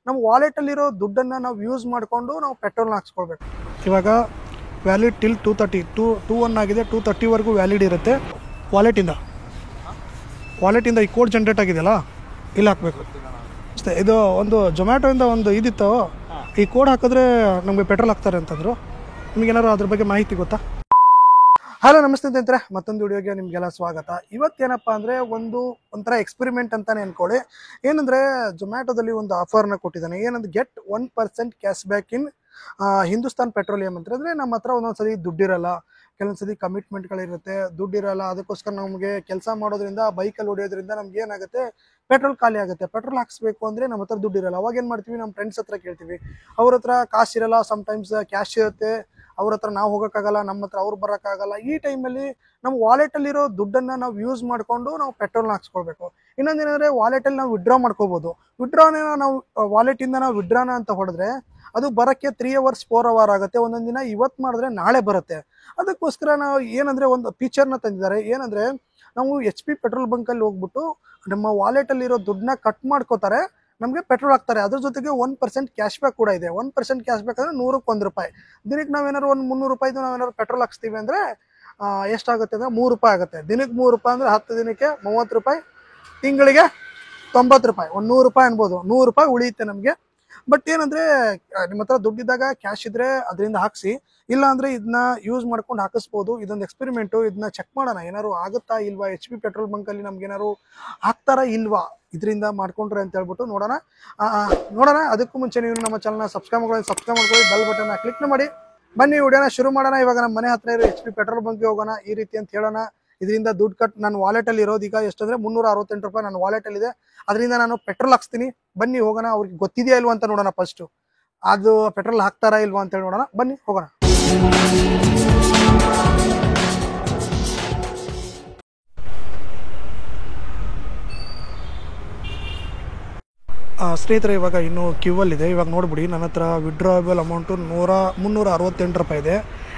ನಮ್ಮ ವಾಲೆಟಲ್ಲಿರೋ ದುಡ್ಡನ್ನು ನಾವು ಯೂಸ್ ಮಾಡಿಕೊಂಡು ನಾವು ಪೆಟ್ರೋಲ್ನ ಹಾಕ್ಸ್ಕೊಳ್ಬೇಕು. ಇವಾಗ ವ್ಯಾಲಿಡ್ ಟಿಲ್ 230 ಆಗಿದೆ, 230ವರೆಗೂ ವ್ಯಾಲಿಡ್ ಇರುತ್ತೆ. ವಾಲೆಟಿಂದ ಈ ಕೋಡ್ ಜನ್ರೇಟ್ ಆಗಿದೆಯಲ್ಲ, ಇಲ್ಲಿ ಹಾಕಬೇಕು ಅಷ್ಟೇ. ಇದು ಒಂದು ಜೊಮ್ಯಾಟೋಯಿಂದ ಒಂದು ಇದಿತ್ತು, ಈ ಕೋಡ್ ಹಾಕಿದ್ರೆ ನಮಗೆ ಪೆಟ್ರೋಲ್ ಹಾಕ್ತಾರೆ ಅಂತಂದರು. ನಿಮಗೇನಾದ್ರು ಅದ್ರ ಬಗ್ಗೆ ಮಾಹಿತಿ ಗೊತ್ತಾ? ಹಲೋ, ನಮಸ್ತೆ ಸ್ನೇಹಿತರೆ, ಮತ್ತೊಂದು ವಿಡಿಯೋಗೆ ನಿಮಗೆಲ್ಲ ಸ್ವಾಗತ. ಇವತ್ತೇನಪ್ಪ ಅಂದರೆ ಒಂಥರ ಎಕ್ಸ್ಪೆರಿಮೆಂಟ್ ಅಂತಲೇ ಅಂದ್ಕೊಳ್ಳಿ. ಏನಂದರೆ ಜೊಮ್ಯಾಟೋದಲ್ಲಿ ಒಂದು ಆಫರ್ನ ಕೊಟ್ಟಿದ್ದಾನೆ. ಏನಂದ್ರೆ get 1% cash back in Hindustan petroleum ಅಂತ. ಅಂದರೆ ನಮ್ಮ ಹತ್ರ ಒಂದೊಂದ್ಸರಿ ದುಡ್ಡಿರಲ್ಲ, ಕೆಲವೊಂದ್ಸರಿ ಕಮಿಟ್ಮೆಂಟ್ಗಳಿರುತ್ತೆ, ದುಡ್ಡಿರಲ್ಲ. ಅದಕ್ಕೋಸ್ಕರ ನಮಗೆ ಕೆಲಸ ಮಾಡೋದ್ರಿಂದ, ಬೈಕಲ್ಲಿ ಹೊಡೆಯೋದ್ರಿಂದ ನಮ್ಗೆ ಏನಾಗುತ್ತೆ, ಪೆಟ್ರೋಲ್ ಖಾಲಿ ಆಗುತ್ತೆ. ಪೆಟ್ರೋಲ್ ಹಾಕ್ಸ್ಬೇಕು ಅಂದರೆ ನಮ್ಮ ಹತ್ರ ದುಡ್ಡಿರಲ್ಲ. ಅವಾಗ ಏನು ಮಾಡ್ತೀವಿ, ನಮ್ಮ ಫ್ರೆಂಡ್ಸ್ ಹತ್ರ ಕೇಳ್ತೀವಿ. ಅವ್ರ ಹತ್ರ ಕಾಸಿರಲ್ಲ, ಸಮ್ಟೈಮ್ಸ್ ಕ್ಯಾಶ್ ಇರುತ್ತೆ, ಅವ್ರ ಹತ್ರ ನಾವು ಹೋಗೋಕ್ಕಾಗಲ್ಲ, ನಮ್ಮ ಹತ್ರ ಅವ್ರು ಬರೋಕ್ಕಾಗಲ್ಲ. ಈ ಟೈಮಲ್ಲಿ ನಮ್ಮ ವಾಲೆಟಲ್ಲಿರೋ ದುಡ್ಡನ್ನು ನಾವು ಯೂಸ್ ಮಾಡಿಕೊಂಡು ನಾವು ಪೆಟ್ರೋಲ್ನ ಹಾಕ್ಸ್ಕೊಳ್ಬೇಕು. ಇನ್ನೊಂದೇನೆಂದರೆ ವಾಲೆಟಲ್ಲಿ ನಾವು ವಿಡ್ರಾ ಮಾಡ್ಕೋಬೋದು. ನಾವು ವಾಲೆಟಿಂದ ನಾವು ವಿಡ್ರಾನ ಅಂತ ಹೊಡೆದ್ರೆ ಅದು ಬರೋಕ್ಕೆ 3 hours 4 hours ಆಗುತ್ತೆ. ಒಂದೊಂದು ದಿನ ಇವತ್ತು ಮಾಡಿದ್ರೆ ನಾಳೆ ಬರುತ್ತೆ. ಅದಕ್ಕೋಸ್ಕರ ನಾವು ಏನಂದರೆ ಒಂದು ಫೀಚರ್ನ ತಂದಿದ್ದಾರೆ. ಏನಂದರೆ ನಾವು HP ಪೆಟ್ರೋಲ್ ಬಂಕಲ್ಲಿ ಹೋಗ್ಬಿಟ್ಟು ನಮ್ಮ ವಾಲೆಟಲ್ಲಿರೋ ದುಡ್ಡನ್ನ ಕಟ್ ಮಾಡ್ಕೋತಾರೆ, ನಮಗೆ ಪೆಟ್ರೋಲ್ ಹಾಕ್ತಾರೆ. ಅದ್ರ ಜೊತೆಗೆ 1% ಕ್ಯಾಶ್ ಬ್ಯಾಕ್ ಕೂಡ ಇದೆ. 1% ಕ್ಯಾಶ್ ಬ್ಯಾಕ್ ಅಂದರೆ 100ಕ್ಕೆ 1 ರೂಪಾಯಿ. ದಿನಕ್ಕೆ ನಾವೇನಾದ್ರು ಒಂದು 300 ರೂಪಾಯಿದು ನಾವೇನಾದ್ರು ಪೆಟ್ರೋಲ್ ಹಾಕ್ಸ್ತೀವಿ ಅಂದರೆ ಎಷ್ಟಾಗುತ್ತೆ ಅಂದರೆ 3 ರೂಪಾಯಿ ಆಗುತ್ತೆ. ದಿನಕ್ಕೆ 3 ರೂಪಾಯಿ ಅಂದರೆ 10 ದಿನಕ್ಕೆ 30 ರೂಪಾಯಿ, ತಿಂಗಳಿಗೆ 90 ರೂಪಾಯಿ, ಒಂದು 100 ರೂಪಾಯಿ ಅನ್ಬೋದು. 100 ರೂಪಾಯಿ ಉಳಿಯುತ್ತೆ ನಮಗೆ. ಬಟ್ ಏನಂದರೆ ನಿಮ್ಮ ಹತ್ರ ದುಡ್ಡಿದ್ದಾಗ ಕ್ಯಾಶ್ ಇದ್ದರೆ ಅದರಿಂದ ಹಾಕಿಸಿ, ಇಲ್ಲ ಅಂದರೆ ಇದನ್ನ ಯೂಸ್ ಮಾಡ್ಕೊಂಡು ಹಾಕಿಸ್ಬೋದು. ಇದೊಂದು ಎಕ್ಸ್ಪೆರಿಮೆಂಟು, ಇದನ್ನ ಚೆಕ್ ಮಾಡೋಣ ಏನಾದ್ರು ಆಗುತ್ತಾ ಇಲ್ವಾ, HP ಪೆಟ್ರೋಲ್ ಬಂಕಲ್ಲಿ ನಮ್ಗೇನಾದ್ರು ಹಾಕ್ತಾರಾ ಇಲ್ವಾ ಇದರಿಂದ ಮಾಡ್ಕೊಂಡ್ರೆ ಅಂತ ಹೇಳ್ಬಿಟ್ಟು ನೋಡೋಣ. ಅದಕ್ಕೂ ಮುಂಚೆ ನೀವು ನಮ್ಮ ಚಾನಲ್ನ ಸಬ್ಸ್ಕ್ರೈಬ್ ಮಾಡ್ಕೊಳ್ಳಿ, ಬೆಲ್ ಬಟನ್ನ ಕ್ಲಿಕ್ ಮಾಡಿ. ಬನ್ನಿ ವಿಡಿಯೋನ ಶುರು ಮಾಡೋಣ. ಇವಾಗ ನಮ್ಮ ಮನೆ ಹತ್ರ ಇರೋ HP ಪೆಟ್ರೋಲ್ ಬಂಕ್ಗೆ ಹೋಗೋಣ. ಈ ರೀತಿ ಅಂತ ಹೇಳೋಣ. ಇದರಿಂದ ದುಡ್ಡು ಕಟ್ ನನ್ನ ವಾಲೆಟಲ್ಲಿ ಇರೋದು ಈಗ ಎಷ್ಟಂದರೆ 368 ರೂಪಾಯಿ ನನ್ನ ವಾಲೆಟಲ್ಲಿದೆ. ಅದರಿಂದ ನಾನು ಪೆಟ್ರೋಲ್ ಹಾಕ್ಸ್ತೀನಿ. ಬನ್ನಿ ಹೋಗೋಣ. ಅವ್ರಿಗೆ ಗೊತ್ತಿದೆಯಾ ಇಲ್ವಾ ಅಂತ ನೋಡೋಣ. ಫಸ್ಟು ಅದು ಪೆಟ್ರೋಲ್ ಹಾಕ್ತಾರಾ ಇಲ್ವಾ ಅಂತೇಳಿ ನೋಡೋಣ. ಬನ್ನಿ ಹೋಗೋಣ. ಸ್ನೇಹಿತರೆ, ಇವಾಗ ಇನ್ನೂ ಕ್ಯೂವಲ್ಲಿದೆ. ಇವಾಗ ನೋಡ್ಬಿಡಿ, ನನ್ನ ಹತ್ರ ವಿಡ್ರಾಯಬಲ್ ಅಮೌಂಟು 368 ರೂಪಾಯಿ ಇದೆ.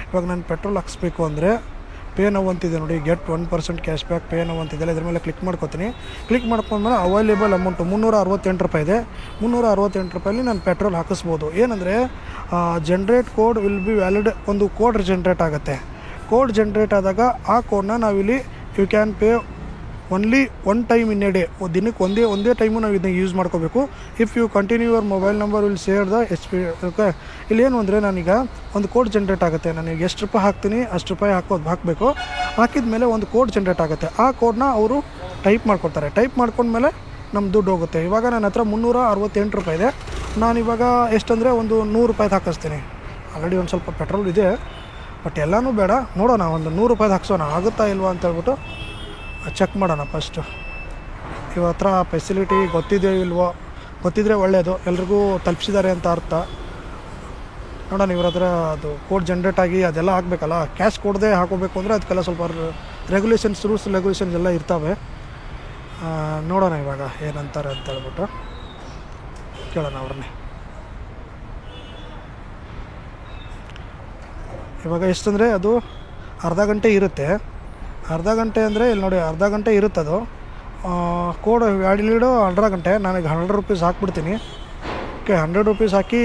ಇವಾಗ ನಾನು ಪೆಟ್ರೋಲ್ ಹಾಕ್ಸ್ಬೇಕು ಅಂದರೆ ಪೇ ನೌ ಅಂತಿದೆ ನೋಡಿ, get 1% cash back pay now ಅಂತಿದೆ. ಇದ್ರ ಮೇಲೆ ಕ್ಲಿಕ್ ಮಾಡ್ಕೊತೀನಿ. ಕ್ಲಿಕ್ ಮಾಡ್ಕೊಂಡ್ಮೇಲೆ ಅವೈಲೇಬಲ್ ಅಮೌಂಟು 368 ರೂಪಾಯಿ ಇದೆ. 368 ರೂಪಾಯಲ್ಲಿ ನಾನು ಪೆಟ್ರೋಲ್ ಹಾಕಿಸ್ಬೋದು. ಏನಂದರೆ generate code will be valid, ಒಂದು ಕೋಡ್ ಜನ್ರೇಟ್ ಆಗುತ್ತೆ. ಕೋಡ್ ಜನ್ರೇಟ್ ಆದಾಗ ಆ ಕೋಡ್ನ ನಾವಿಲ್ಲಿ you can pay only 1 time in a day. ದಿನಕ್ಕೆ ಒಂದೇ ಟೈಮು ನಾವು ಇದನ್ನ ಯೂಸ್ ಮಾಡ್ಕೋಬೇಕು. If you continue your mobile number will share the HP. ಇಲ್ಲೇನು ಅಂದರೆ ನಾನೀಗ ಒಂದು ಕೋಡ್ ಜನ್ರೇಟ್ ಆಗುತ್ತೆ. ನನಗೆ ಎಷ್ಟು ರೂಪಾಯಿ ಹಾಕ್ತೀನಿ ಅಷ್ಟು ರೂಪಾಯಿ ಹಾಕಬೇಕು. ಹಾಕಿದ ಮೇಲೆ ಒಂದು ಕೋಡ್ ಜನ್ರೇಟ್ ಆಗುತ್ತೆ. ಆ ಕೋಡ್ನ ಅವರು ಟೈಪ್ ಮಾಡ್ಕೊಡ್ತಾರೆ. ಟೈಪ್ ಮಾಡ್ಕೊಂಡ್ಮೇಲೆ ನಮ್ಮ ದುಡ್ಡು ಹೋಗುತ್ತೆ. ಇವಾಗ ನನ್ನ ಹತ್ರ 368 ರೂಪಾಯಿ ಇದೆ. ನಾನಿವಾಗ ಎಷ್ಟಂದರೆ ಒಂದು 100 ರೂಪಾಯಿದು ಹಾಕಿಸ್ತೀನಿ. ಆಲ್ರೆಡಿ ಒಂದು ಸ್ವಲ್ಪ ಪೆಟ್ರೋಲ್ ಇದೆ, ಬಟ್ ಎಲ್ಲನೂ ಬೇಡ. ನೋಡೋಣ, ಒಂದು 100 ರೂಪಾಯಿದು ಹಾಕ್ಸೋಣ, ಆಗುತ್ತಾ ಇಲ್ವಾ ಅಂತೇಳ್ಬಿಟ್ಟು ಚೆಕ್ ಮಾಡೋಣ. ಫಸ್ಟು ಇವ ಹತ್ರ ಫೆಸಿಲಿಟಿ ಗೊತ್ತಿದೆಯೋ ಇಲ್ವೋ, ಗೊತ್ತಿದ್ರೆ ಒಳ್ಳೆಯದು, ಎಲ್ರಿಗೂ ತಲುಪಿಸಿದ್ದಾರೆ ಅಂತ ಅರ್ಥ. ನೋಡೋಣ ಇವ್ರ ಹತ್ರ ಅದು ಕೋಡ್ ಜನ್ರೇಟ್ ಆಗಿ ಅದೆಲ್ಲ ಹಾಕಬೇಕಲ್ಲ. ಕ್ಯಾಶ್ ಕೊಡದೆ ಹಾಕೋಬೇಕು ಅಂದರೆ ಅದಕ್ಕೆಲ್ಲ ಸ್ವಲ್ಪ ರೂಲ್ಸ್ ರೆಗ್ಯುಲೇಷನ್ಸ್ ಎಲ್ಲ ಇರ್ತವೆ. ನೋಡೋಣ ಇವಾಗ ಏನಂತಾರೆ ಅಂತ ಹೇಳ್ಬಿಟ್ಟು ಕೇಳೋಣ ಅವ್ರನ್ನೇ. ಇವಾಗ ಎಷ್ಟಂದರೆ ಅದು ಅರ್ಧ ಗಂಟೆ ಇರುತ್ತೆ. ಅರ್ಧ ಗಂಟೆ ಅಂದರೆ ಇಲ್ಲಿ ನೋಡಿ, ಅರ್ಧ ಗಂಟೆ ಇರುತ್ತದು. ಕೋಡ್ ವ್ಯಾಲಿಡು ಅರ್ಧ ಗಂಟೆ. ನನಗೆ 100 ರೂಪೀಸ್ ಹಾಕ್ಬಿಡ್ತೀನಿ. ಓಕೆ, 100 ರೂಪೀಸ್ ಹಾಕಿ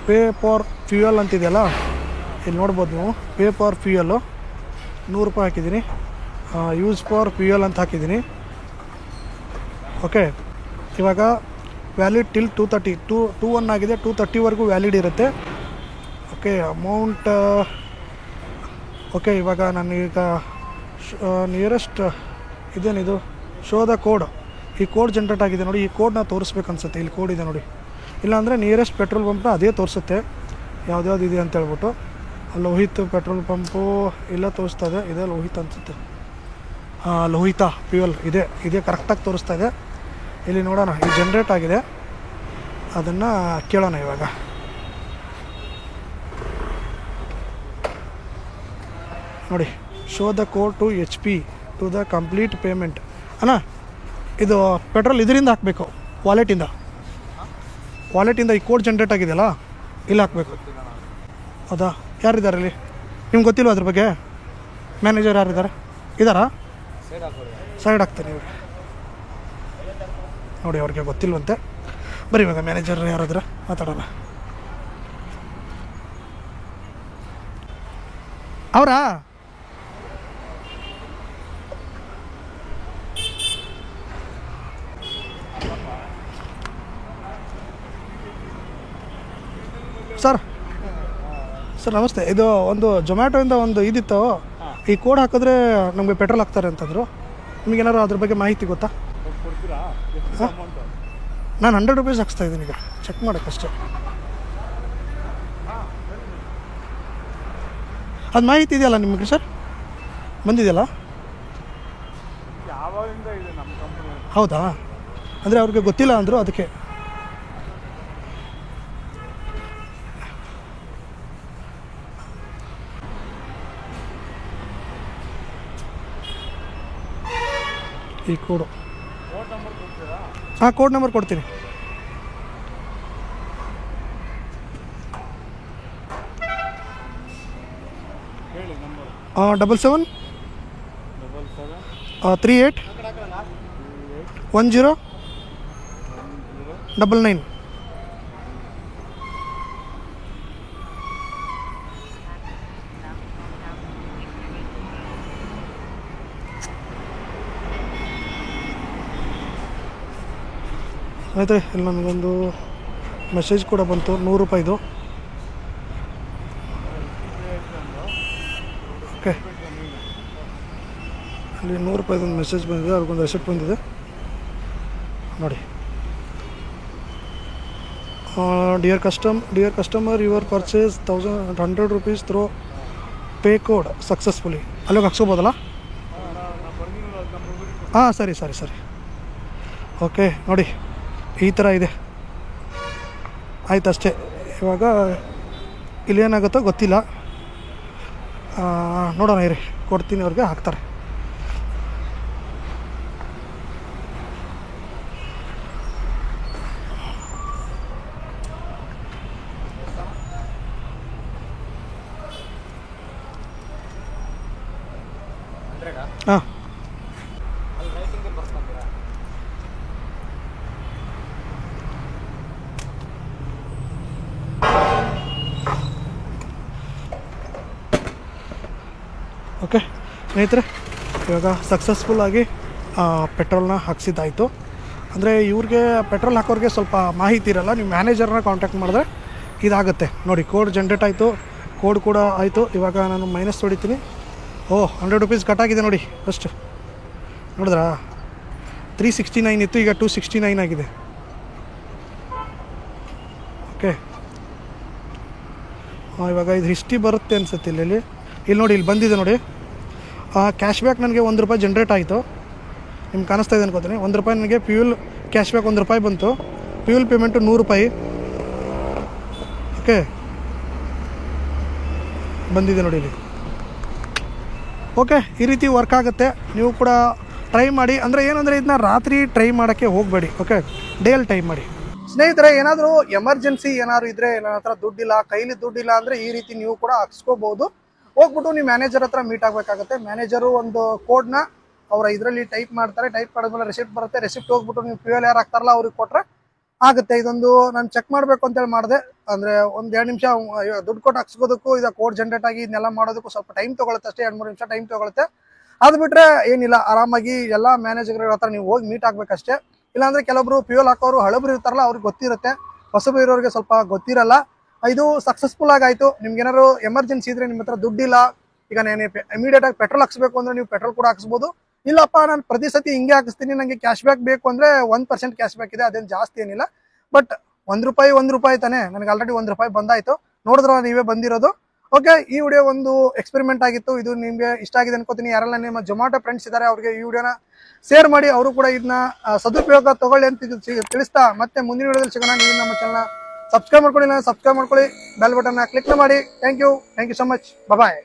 ಪೇ ಫಾರ್ ಫ್ಯೂಯಲ್ ಅಂತಿದೆಯಲ್ಲ, ಇಲ್ಲಿ ನೋಡ್ಬೋದು ನೀವು. ಪೇ ಫಾರ್ ಫ್ಯೂಯಲ್ಲು 100 ರೂಪಾಯಿ ಹಾಕಿದ್ದೀನಿ. ಯೂಸ್ ಫಾರ್ ಫ್ಯೂಯಲ್ ಅಂತ ಹಾಕಿದ್ದೀನಿ. ಓಕೆ, ಇವಾಗ ವ್ಯಾಲಿಡ್ ಟಿಲ್ 230 ಆಗಿದೆ, 230ವರೆಗೂ ವ್ಯಾಲಿಡ್ ಇರುತ್ತೆ. Okay, amount okay. ಇವಾಗ ನಾನೀಗ ನಿಯರೆಸ್ಟ್ ಇದೇನಿದು ಶೋ ದ ಕೋಡ್. ಈ ಕೋಡ್ ಜನ್ರೇಟ್ ಆಗಿದೆ ನೋಡಿ. ಈ ಕೋಡ್ನ ತೋರಿಸ್ಬೇಕು ಅನ್ಸುತ್ತೆ. ಇಲ್ಲಿ ಕೋಡ್ ಇದೆ ನೋಡಿ. ಇಲ್ಲಾಂದರೆ ನಿಯರೆಸ್ಟ್ ಪೆಟ್ರೋಲ್ ಪಂಪ್ನ ಅದೇ ತೋರಿಸುತ್ತೆ ಯಾವ್ದು ಇದೆ ಅಂತೇಳ್ಬಿಟ್ಟು. ಲೋಹಿತ್ ಪೆಟ್ರೋಲ್ ಪಂಪು ಇಲ್ಲ ತೋರಿಸ್ತಾ ಇದೆ. ಇದೇ ಲೋಹಿತ್ ಅನಿಸುತ್ತೆ. ಲೋಹಿತಾ ಫ್ಯೂಯಲ್ ಇದೇ ಕರೆಕ್ಟಾಗಿ ತೋರಿಸ್ತಾ ಇದೆ. ಇಲ್ಲಿ ನೋಡೋಣ, ಈ ಜನ್ರೇಟ್ ಆಗಿದೆ, ಅದನ್ನು ಕೇಳೋಣ ಇವಾಗ. ನೋಡಿ, show the code to HP to the complete payment. ಅಣ್ಣ, ಇದು ಪೆಟ್ರೋಲ್ ಇದರಿಂದ ಹಾಕಬೇಕು, ವಾಲೆಟಿಂದ ಈ ಕೋಡ್ ಜನ್ರೇಟ್ ಆಗಿದೆಯಲ್ಲ, ಇಲ್ಲಿ ಹಾಕಬೇಕು. ಹೌದಾ? ಯಾರಿದ್ದಾರೆ ಇಲ್ಲಿ? ನಿಮ್ಗೆ ಗೊತ್ತಿಲ್ವ ಅದ್ರ ಬಗ್ಗೆ? ಮ್ಯಾನೇಜರ್ ಯಾರಿದ್ದಾರೆ? ಇದ್ದಾರಾ? ಸೈಡ್ ಹಾಕ್ತಾರೆ ಇವ್ರಿಗೆ ನೋಡಿ, ಅವ್ರಿಗೆ ಗೊತ್ತಿಲ್ವಂತೆ. ಬರೀ ಇವಾಗ ಮ್ಯಾನೇಜರ್ ಯಾರಾದ್ರೆ ಮಾತಾಡೋಣ. ಅವರಾ ಸರ್ ನಮಸ್ತೆ. ಇದು ಒಂದು ಜೊಮ್ಯಾಟೋಯಿಂದ ಒಂದು ಇದಿತ್ತು, ಈ ಕೋಡ್ ಹಾಕಿದ್ರೆ ನಮಗೆ ಪೆಟ್ರೋಲ್ ಹಾಕ್ತಾರೆ ಅಂತಂದರು. ನಿಮಗೇನಾದ್ರು ಅದ್ರ ಬಗ್ಗೆ ಮಾಹಿತಿ ಗೊತ್ತಾ? ನಾನು 100 ರೂಪೀಸ್ ಹಾಕ್ಸ್ತಾ ಇದ್ದೀನಿ, ಈಗ ಚೆಕ್ ಮಾಡೋಕ್ಕಷ್ಟೇ. ಅದು ಮಾಹಿತಿ ಇದೆಯಲ್ಲ ನಿಮಗೆ ಸರ್, ಬಂದಿದೆಯಲ್ಲ? ಹೌದಾ? ಅಂದರೆ ಅವ್ರಿಗೆ ಗೊತ್ತಿಲ್ಲ ಅಂದರು, ಅದಕ್ಕೆ. ಈ ಕೋಡು, ಹಾಂ ಕೋಡ್ ನಂಬರ್ ಕೊಡ್ತೀನಿ. ಹೇಳಿ ನಂಬರ್. 77 38 10 99. ಆಯ್ತು ರೀ, ಇಲ್ಲಿ ನನಗೊಂದು ಮೆಸೇಜ್ ಕೂಡ ಬಂತು 100 ರೂಪಾಯಿದು. ಓಕೆ, ಅಲ್ಲಿ 100 ರೂಪಾಯಿದೊಂದು ಮೆಸೇಜ್ ಬಂದಿದೆ, ಅವ್ರಿಗೊಂದು ರೆಸಿಪ್ಟ್ ಬಂದಿದೆ ನೋಡಿ. Dear customer your purchase 100 rupees through pay code successfully. ಅಲ್ಲೋಗಿ ಹಾಕ್ಸ್ಕೋಬೋದಲ್ಲ? ಹಾಂ ಸರಿ. ಓಕೆ ನೋಡಿ, ಈ ಥರ ಇದೆ. ಆಯ್ತು ಅಷ್ಟೇ. ಇವಾಗ ಇಲ್ಲೇನಾಗುತ್ತೋ ಗೊತ್ತಿಲ್ಲ, ನೋಡೋಣ ಇರಿ, ಕೊಡ್ತೀನಿ, ಅವ್ರಿಗೆ ಹಾಕ್ತಾರೆ. ಹಾಂ ಓಕೆ ಸ್ನೇಹಿತರೆ, ಇವಾಗ ಸಕ್ಸಸ್ಫುಲ್ಲಾಗಿ ಪೆಟ್ರೋಲ್ನ ಹಾಕ್ಸಿದ್ದಾಯಿತು. ಅಂದರೆ ಇವ್ರಿಗೆ ಪೆಟ್ರೋಲ್ ಹಾಕೋರಿಗೆ ಸ್ವಲ್ಪ ಮಾಹಿತಿ ಇರೋಲ್ಲ. ನೀವು ಮ್ಯಾನೇಜರ್ನ ಕಾಂಟ್ಯಾಕ್ಟ್ ಮಾಡಿದ್ರೆ ಇದಾಗುತ್ತೆ ನೋಡಿ. ಕೋಡ್ ಜನ್ರೇಟ್ ಆಯಿತು, ಕೋಡ್ ಕೂಡ ಆಯಿತು. ಇವಾಗ ನಾನು ಮೈನಸ್ ಹೊಡಿತೀನಿ. 100 ರೂಪೀಸ್ ಕಟ್ಟಾಗಿದೆ ನೋಡಿ. ಫಸ್ಟ್ ನೋಡಿದ್ರಾ, 369 ಇತ್ತು, ಈಗ 269 ಆಗಿದೆ. ಓಕೆ, ಇವಾಗ ಇದು ಹಿಸ್ಟ್ರಿ ಬರುತ್ತೆ ಅನಿಸುತ್ತೆ. ಇಲ್ಲಿ ನೋಡಿ, ಇಲ್ಲಿ ಬಂದಿದೆ ನೋಡಿ. ಕ್ಯಾಶ್ ಬ್ಯಾಕ್ ನನಗೆ 1 ರೂಪಾಯಿ ಜನ್ರೇಟ್ ಆಯಿತು. ನಿಮ್ಗೆ ಕಾಣಿಸ್ತಾ ಇದೆ ಅನ್ಕೋತೀನಿ. 1 ರೂಪಾಯಿ ನನಗೆ ಫ್ಯೂಲ್ ಕ್ಯಾಶ್ ಬ್ಯಾಕ್ 1 ರೂಪಾಯಿ ಬಂತು. ಫ್ಯೂಲ್ ಪೇಮೆಂಟು 100 ರೂಪಾಯಿ. ಓಕೆ, ಬಂದಿದೆ ನೋಡಿ ಇಲ್ಲಿ. ಓಕೆ, ಈ ರೀತಿ ವರ್ಕ್ ಆಗುತ್ತೆ. ನೀವು ಕೂಡ ಟ್ರೈ ಮಾಡಿ. ಅಂದರೆ ಏನಂದರೆ ಇದನ್ನ ರಾತ್ರಿ ಟ್ರೈ ಮಾಡೋಕ್ಕೆ ಹೋಗಬೇಡಿ. ಓಕೆ, ಡೇಯಲ್ಲಿ ಟ್ರೈ ಮಾಡಿ. ಸ್ನೇಹಿತರೆ, ಏನಾದರೂ ಎಮರ್ಜೆನ್ಸಿ ಏನಾದ್ರು ಇದ್ದರೆ, ನನ್ನ ಹತ್ರ ದುಡ್ಡಿಲ್ಲ, ಕೈಲಿ ದುಡ್ಡಿಲ್ಲ ಅಂದರೆ ಈ ರೀತಿ ನೀವು ಕೂಡ ಹಾಕ್ಸ್ಕೋಬೋದು. ಹೋಗ್ಬಿಟ್ಟು ನೀವು ಮ್ಯಾನೇಜರ್ ಹತ್ರ ಮೀಟ್ ಆಗಬೇಕಾಗುತ್ತೆ. ಮ್ಯಾನೇಜರು ಒಂದು ಕೋಡ್ನ ಅವರ ಇದರಲ್ಲಿ ಟೈಪ್ ಮಾಡ್ತಾರೆ. ಟೈಪ್ ಮಾಡಿದ್ಮೇಲೆ ರೆಸಿಪ್ಟ್ ಬರುತ್ತೆ. ರೆಸಿಪ್ಟ್ ಹೋಗ್ಬಿಟ್ಟು ನೀವು ಫ್ಯೂಯಲ್ ಯಾರು ಹಾಕ್ತಾರಲ್ಲ ಅವ್ರಿಗೆ ಕೊಟ್ಟರೆ ಆಗುತ್ತೆ. ಇದೊಂದು ನಾನು ಚೆಕ್ ಮಾಡಬೇಕು ಅಂತೇಳಿ ಮಾಡಿದೆ. ಅಂದರೆ 1-2 ನಿಮಿಷ ದುಡ್ಡು ಕೊಟ್ಟು ಹಾಕ್ಸ್ಕೋದಕ್ಕೂ, ಇದು ಕೋಡ್ ಜನ್ರೇಟ್ ಆಗಿ ಇದನ್ನೆಲ್ಲ ಮಾಡೋದಕ್ಕೂ ಸ್ವಲ್ಪ ಟೈಮ್ ತೊಗೊಳುತ್ತೆ ಅಷ್ಟೇ. 2-3 ನಿಮಿಷ ಟೈಮ್ ತೊಗೊಳುತ್ತೆ. ಅದು ಬಿಟ್ಟರೆ ಏನಿಲ್ಲ, ಆರಾಮಾಗಿ ಎಲ್ಲ ಮ್ಯಾನೇಜರ್ಗಳ ಹತ್ರ ನೀವು ಹೋಗಿ ಮೀಟ್ ಆಗಬೇಕಷ್ಟೇ. ಇಲ್ಲಾಂದರೆ ಕೆಲವೊಬ್ರು ಫ್ಯೂಯಲ್ ಹಾಕೋರು ಹಳಬರು ಇರ್ತಾರಲ್ಲ, ಅವ್ರಿಗೆ ಗೊತ್ತಿರುತ್ತೆ. ಹೊಸಬರು ಇರೋರಿಗೆ ಸ್ವಲ್ಪ ಗೊತ್ತಿರಲ್ಲ. ಇದು ಸಕ್ಸಸ್ಫುಲ್ ಆಗಾಯಿತು. ನಿಮ್ಗೆ ಏನಾದ್ರು ಎಮರ್ಜೆನ್ಸಿ ಇದ್ರೆ, ನಿಮ್ಮ ಹತ್ರ ದುಡ್ಡಿಲ್ಲ, ಈಗ ನಾನು ಇಮಿಡಿಯೇಟ್ ಆಗಿ ಪೆಟ್ರೋಲ್ ಹಾಕ್ಸ್ಬೇಕು ಅಂದ್ರೆ ನೀವು ಪೆಟ್ರೋಲ್ ಕೂಡ ಹಾಕ್ಸ್ಬೋದು. ಇಲ್ಲಪ್ಪ, ನಾನು ಪ್ರತಿ ಸತಿ ಹಿಂಗೆ ಹಾಕಿಸ್ತೀನಿ, ನನಗೆ ಕ್ಯಾಶ್ ಬ್ಯಾಕ್ ಬೇಕು ಅಂದರೆ 1% ಕ್ಯಾಶ್ ಬ್ಯಾಕ್ ಇದೆ, ಅದೇನು ಜಾಸ್ತಿ ಏನಿಲ್ಲ. ಬಟ್ 1 ರೂಪಾಯಿ ತಾನೆ, ನನಗೆ ಆಲ್ರೆಡಿ 1 ರೂಪಾಯಿ ಬಂದಾಯಿತು. ನೋಡಿದ್ರ ನೀವೇ ಬಂದಿರೋದು. ಓಕೆ, ಈ ವಿಡಿಯೋ ಒಂದು ಎಕ್ಸ್ಪೆರಿಮೆಂಟ್ ಆಗಿತ್ತು. ಇದು ನಿಮಗೆ ಇಷ್ಟ ಆಗಿದೆ ಅನ್ಕೋತೀನಿ. ಯಾರೆಲ್ಲ ನಿಮ್ಮ ಜೊಮ್ಯಾಟೊ ಫ್ರೆಂಡ್ಸ್ ಇದ್ದಾರೆ ಅವ್ರಿಗೆ ಈ ವಿಡಿಯೋನ ಶೇರ್ ಮಾಡಿ, ಅವರು ಕೂಡ ಇದನ್ನ ಸದುಪಯೋಗ ತಗೊಳ್ಳಿ ಅಂತ ತಿಳಿಸ್ತಾ, ಮತ್ತೆ ಮುಂದಿನ ವಿಡಿಯೋದಲ್ಲಿ ಸಿಗೋಣ. ನೀವು ನಮ್ಮ ಚಾನಲ್ನ ಸಬ್ಸ್ಕ್ರೈಬ್ ಮಾಡ್ಕೊಳ್ಳಿ, ಸಬ್ಸ್ಕ್ರೈಬ್ ಮಾಡ್ಕೊಳ್ಳಿ, ಬೆಲ್ ಬಟನ್ನ ಕ್ಲಿಕ್ ಮಾಡಿ. Thank you so much. Bye.